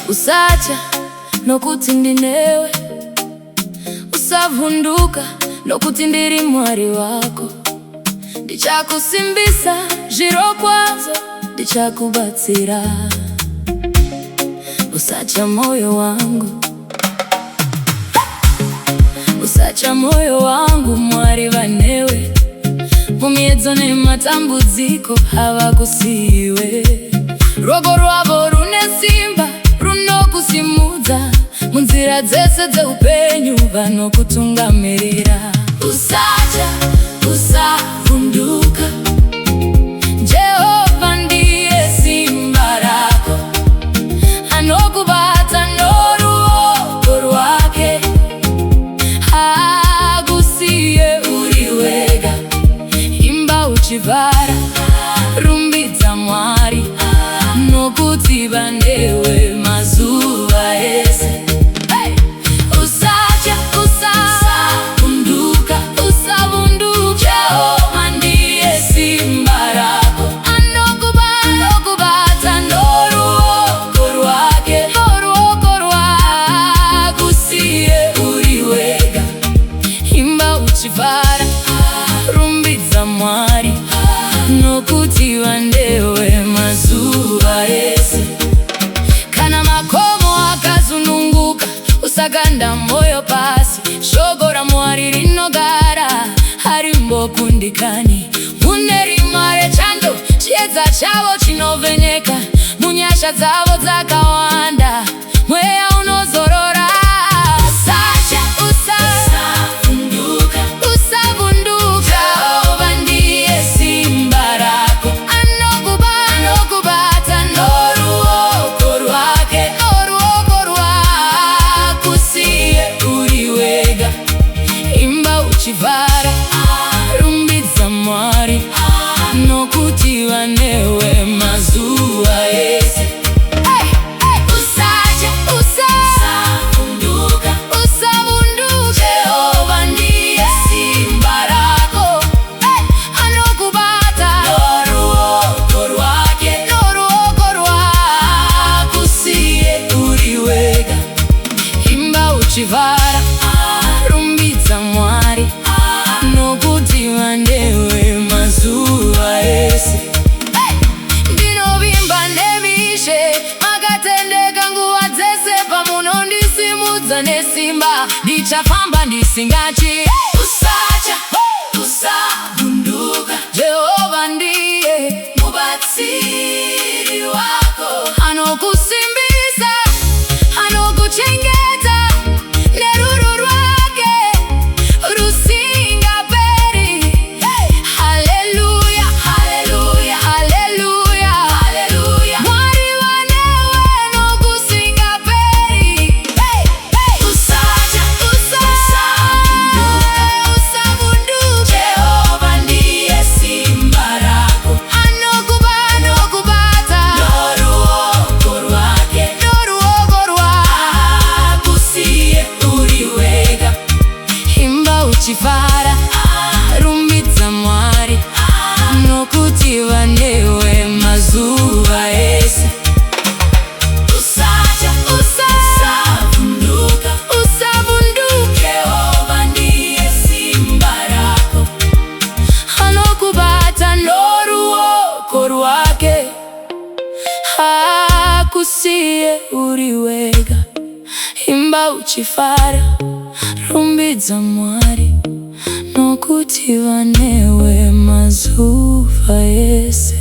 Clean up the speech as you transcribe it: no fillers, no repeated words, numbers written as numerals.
usacha nokuti ndinewe, usavunduka nokuti ndiri mwari wako. Ndichakusimbisa zviro kwazvo, ndichakubatsira. Usacha moyo wangu, usacha moyo wangu, mwari vanewe. Mumiedzo nematambudziko havakusiyiwe. Ruoko rwavo rune simba runokusimudza, munzira dzese dzeupenyu vanokutungamirira. Usacha, usavunduka, Jehovha ndiye simba rako. Anokubata noruoko rwake, hakusiye uri wega. Imba uchivara, rumbidza Mwari, nokuti vanewe mazuva ese. Usacha, usavunduka, usavunduka, Jehovha ndiye simba rako. Anokubata noruoko rwake, noruoko rwakusiye uri wega. Imba uchivara, rumbidza Mwari, nokuti vanewe mazuva ese. Kana makomo akazununguka, usaganda moyo pasi. Shoko ra Mwari rinogara, harimbokundikani. Mune rima rechando, chiedza chavo chinovheneka. Munyasha dzavo dzakawanda, mweya unozorora. Usacha, usavunduka, usavunduka, Jehovha ndiye simba rako. Anokubata noruoko rwake, noruoko rwakusiye uri wega. Imba uchivara, rumbidza Mwari, nokuti vanewe mazuva ese. Usacha, usavunduka, usavunduka, Jehovha ndiye simba rako. Anokubata noruoko rwake, noruoko rwakusiye uri wega. Imba uchivara, rumbidza Mwari, nokuti vanewe mazuva ese. Ndinovimba nemishe, makatendeka nguva dzese. Pamunondisimudza nesimba, ndichafamba ndisingatyi. Usacha, usavunduka, Jehovha ndiye mubatsiri wako. Anokusimbisa, anokuchengeta, neruru rwake rusingaperi. Haleluya, haleluya, haleluya, haleluya. Mwari vanewe nokusingaperi. Usacha, usavunduka, Jehovha ndiye simba rako. Anokubata noruoko rwake, noruoko rwakusiye uri wega. Imba uchivara, rumbidza Mwari, nokuti vanewe mazuva ese. Usacha, usavunduka, usavunduka, Jehovha ndiye simba rako. Anokubata noruoko rwake, hakusiye uri wega. Imba uchifara, rumbidza Mwari, nokuti vanewe mazuva ese.